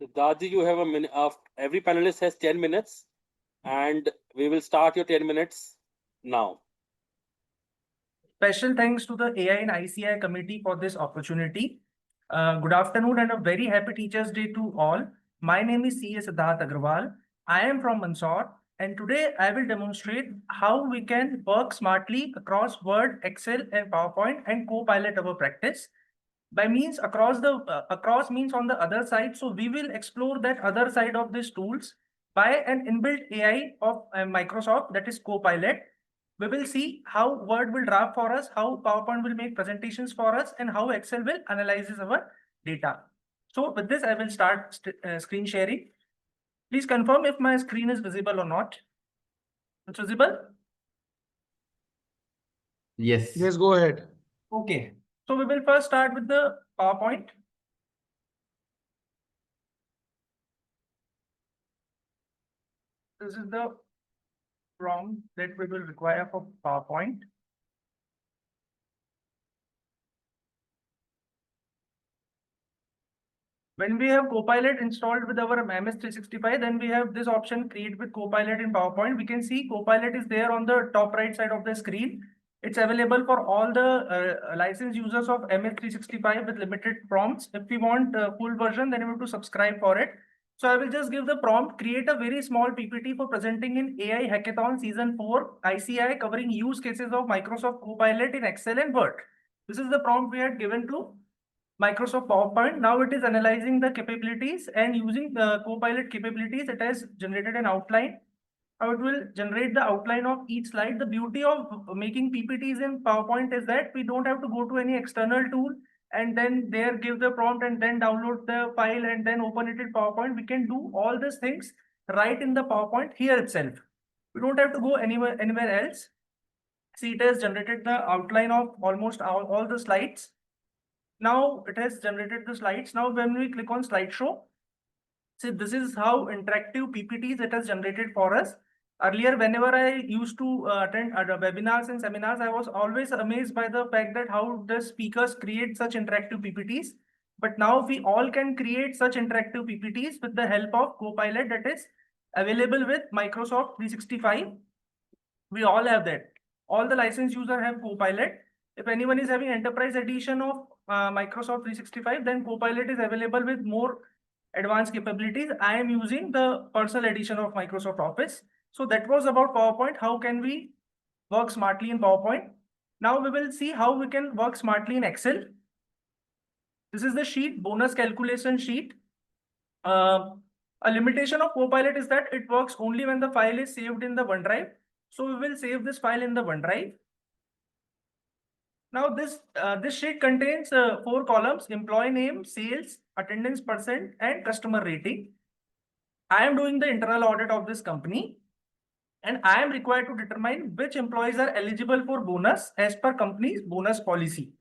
Siddharth, you have a minute. Every panelist has 10 minutes, and we will start your 10 minutes now. Special thanks to the AI and ICI committee for this opportunity. Good afternoon and a very happy Teachers' Day to all. My name is C.A. Siddharth Agrawal. I am from Mandsaur, and today I will demonstrate how we can work smartly across Word, Excel, and PowerPoint and co-pilot our practice. By means across means on the other side. So we will explore that other side of these tools by an inbuilt AI of Microsoft, that is Copilot. We will see how Word will draft for us, how PowerPoint will make presentations for us, and how Excel will analyze our data. So with this, I will start screen sharing. Please confirm if my screen is visible or not. It's visible? Yes. Yes, go ahead. Okay. So we will first start with the PowerPoint. This is the prompt that we will require for PowerPoint. When we have Copilot installed with our MS365, then we have this option, create with Copilot in PowerPoint. We can see Copilot is there on the top right side of the screen. It's available for all the licensed users of MS365 with limited prompts. If we want full version, then we have to subscribe for it. So I will just give the prompt, create a very small PPT for presenting in AI Hackathon Season 4 ICI covering use cases of Microsoft Copilot in Excel and Word. This is the prompt we had given to Microsoft PowerPoint. Now it is analyzing the capabilities, and using the Copilot capabilities, it has generated an outline. Now it will generate the outline of each slide. The beauty of making PPTs in PowerPoint is that we don't have to go to any external tool and then there give the prompt and then download the file and then open it in PowerPoint. We can do all these things right in the PowerPoint here itself. We don't have to go anywhere else. See, it has generated the outline of almost all the slides. Now it has generated the slides. Now when we click on slideshow, see, this is how interactive PPTs it has generated for us. Earlier, whenever I used to attend webinars and seminars, I was always amazed by the fact that how the speakers create such interactive PPTs. But now we all can create such interactive PPTs with the help of Copilot that is available with Microsoft 365. We all have that. All the licensed users have Copilot. If anyone is having enterprise edition of Microsoft 365, then Copilot is available with more advanced capabilities. I am using the personal edition of Microsoft Office. So that was about PowerPoint. How can we work smartly in PowerPoint? Now we will see how we can work smartly in Excel. This is the sheet, bonus calculation sheet. A limitation of Copilot is that it works only when the file is saved in the OneDrive. So we will save this file in the OneDrive. Now this sheet contains 4 columns: employee name, sales, attendance percent, and customer rating. I am doing the internal audit of this company, and I am required to determine which employees are eligible for bonus as per company's bonus policy.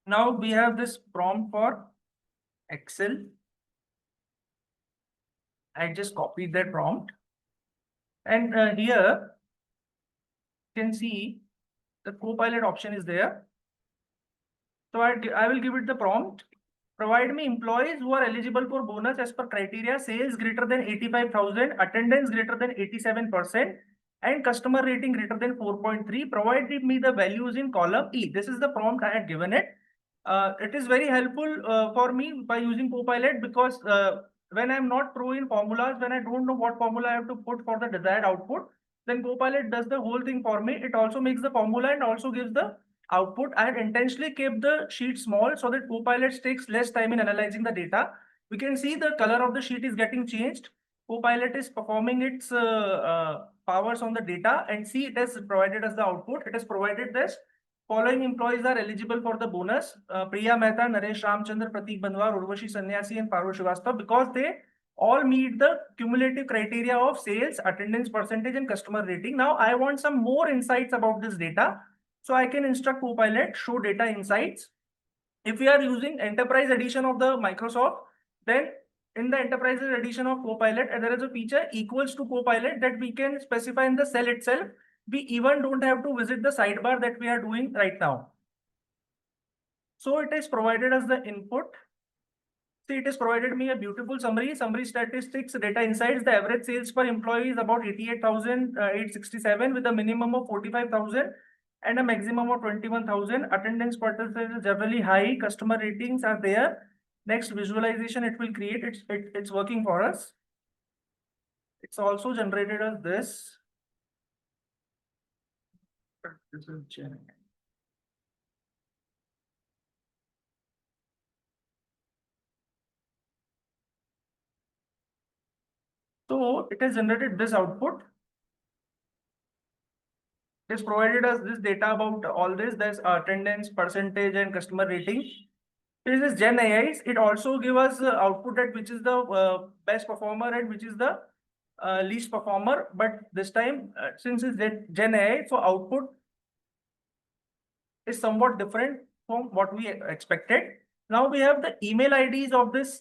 Now we have this prompt for Excel. I just copied that prompt, and here you can see the Copilot option is there. So I will give it the prompt. Provide me employees who are eligible for bonus as per criteria: sales greater than 85,000, attendance greater than 87%, and customer rating greater than 4.3. Provide me the values in column E. This is the prompt I had given it. It is very helpful for me by using Copilot, because when I'm not pro in formulas, when I don't know what formula I have to put for the desired output, then Copilot does the whole thing for me. It also makes the formula and also gives the output. I had intentionally kept the sheet small so that Copilot takes less time in analyzing the data. We can see the color of the sheet is getting changed. Copilot is performing its powers on the data, and see, it has provided us the output. It has provided this: following employees are eligible for the bonus: Priya Mehta, Naresh Ramchandra, Pratik Bandwar, Urvashi Sannyasi, and Parul Srivastava, because they all meet the cumulative criteria of sales, attendance percentage, and customer rating. Now I want some more insights about this data. So I can instruct Copilot, show data insights. If we are using enterprise edition of the Microsoft, then in the enterprise edition of Copilot, there is a feature equals to Copilot that we can specify in the cell itself. We even don't have to visit the sidebar that we are doing right now. So it is provided as the input. See, it has provided me a beautiful summary statistics, data insights. The average sales per employee is about 88,867 with a minimum of 45,000 and a maximum of 21,000. Attendance percentage is generally high. Customer ratings are there. Next visualization it will create. It's working for us. It's also generated as this. This is generated. So it has generated this output. It has provided us this data about all this. There's attendance percentage and customer rating. This is Gen AI. It also gives us output at which is the best performer and which is the least performer. But this time, since it's Gen AI, so output is somewhat different from what we expected. Now we have the email IDs of this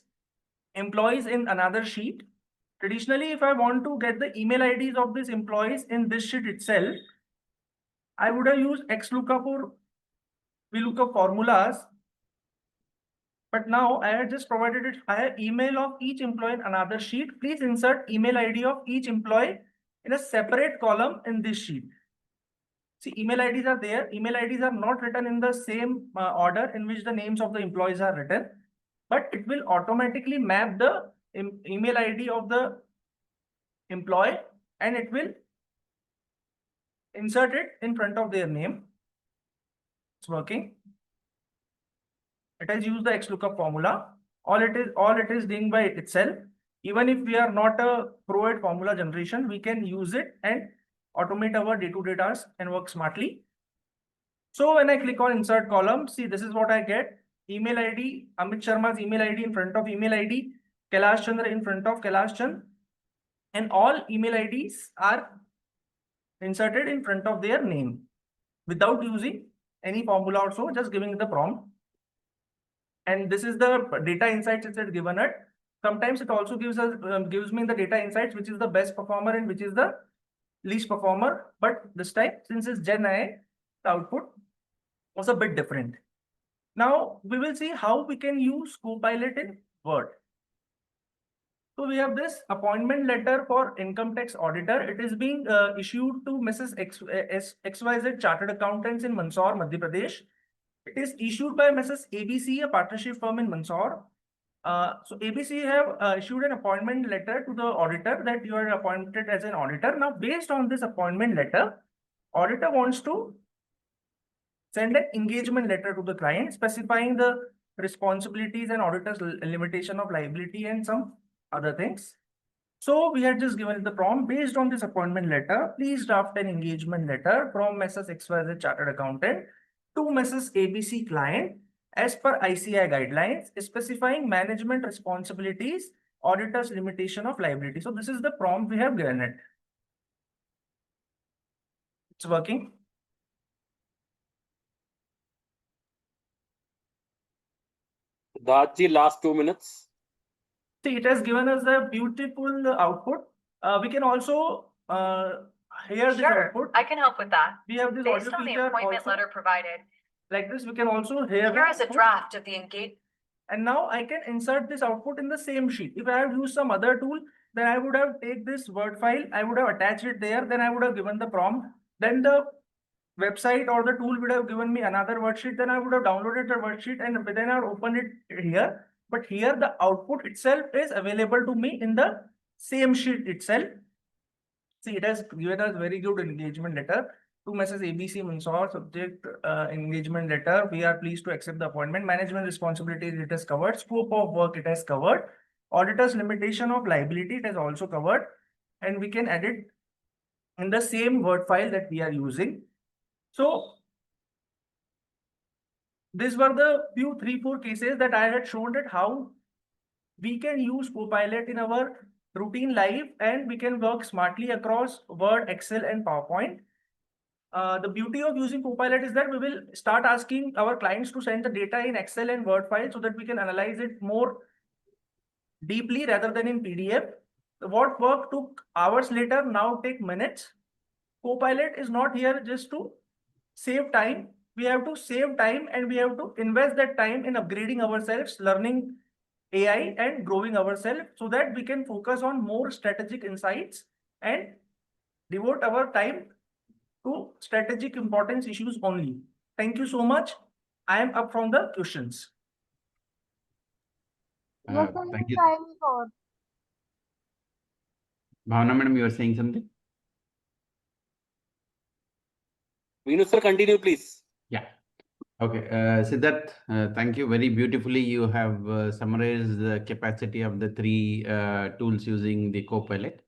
employees in another sheet. Traditionally, if I want to get the email IDs of these employees in this sheet itself, I would have used XLOOKUP or VLOOKUP formulas. But now I have just provided it. I have email of each employee in another sheet. Please insert email ID of each employee in a separate column in this sheet. See, email IDs are there. Email IDs are not written in the same order in which the names of the employees are written, but it will automatically map the email ID of the employee and it will insert it in front of their name. It's working. It has used the XLOOKUP formula. All it is doing by itself. Even if we are not a pro at formula generation, we can use it and automate our day-to-day tasks and work smartly. So when I click on insert column, see, this is what I get. Email ID, Amit Sharma's email ID in front of email ID, Kailash Chandra in front of Kailash Chandra, and all email IDs are inserted in front of their name without using any formula or so, just giving the prompt. And this is the data insights it's given it. Sometimes it also gives me the data insights, which is the best performer and which is the least performer. But this time, since it's Gen AI, the output was a bit different. Now we will see how we can use CoPilot in Word. So we have this appointment letter for income tax auditor. It is being issued to Mrs. XYZ Chartered Accountants in Mandsaur, Madhya Pradesh. It is issued by Mrs. ABC, a partnership firm in Mandsaur. So ABC have issued an appointment letter to the auditor that you are appointed as an auditor. Now, based on this appointment letter, auditor wants to send an engagement letter to the client specifying the responsibilities and auditor's limitation of liability and some other things. So we had just given the prompt based on this appointment letter. Please draft an engagement letter from Mrs. XYZ Chartered Accountant to Mrs. ABC client as per ICI guidelines, specifying management responsibilities, auditor's limitation of liability. So this is the prompt we have given it. It's working. Siddharth ji, last 2 minutes. See, it has given us a beautiful output. We can also hear this output. I can help with that. We have this Based audio on the feature appointment also. letter provided, Like this, we can also hear. here is a draft of the engagement. And now I can insert this output in the same sheet. If I have used some other tool, then I would have take this Word file, I would have attached it there, then I would have given the prompt. Then the website or the tool would have given me another worksheet, then I would have downloaded the worksheet and then I would open it here. But here the output itself is available to me in the same sheet itself. See, it has given us very good engagement letter. To Mrs. ABC Mandsaur, subject engagement letter. We are pleased to accept the appointment. Management responsibilities it has covered. Scope of work it has covered. Auditor's limitation of liability it has also covered. And we can edit in the same Word file that we are using. So these were the few 3-4 cases that I had shown that how we can use CoPilot in our routine life and we can work smartly across Word, Excel, and PowerPoint. The beauty of using CoPilot is that we will start asking our clients to send the data in Excel and Word file so that we can analyze it more deeply rather than in PDF. What work took hours later now take minutes. CoPilot is not here just to save time. We have to save time and we have to invest that time in upgrading ourselves, learning AI and growing ourselves so that we can focus on more strategic insights and devote our time to strategic importance issues only. Thank you so much. I am up from the questions. Yes, sir, Thank you. time for. Bhavana madam, you are saying something? Vinu sir, continue, please. Yeah. Okay. Siddharth, thank you. Very beautifully, you have summarized the capacity of the three tools using the CoPilot.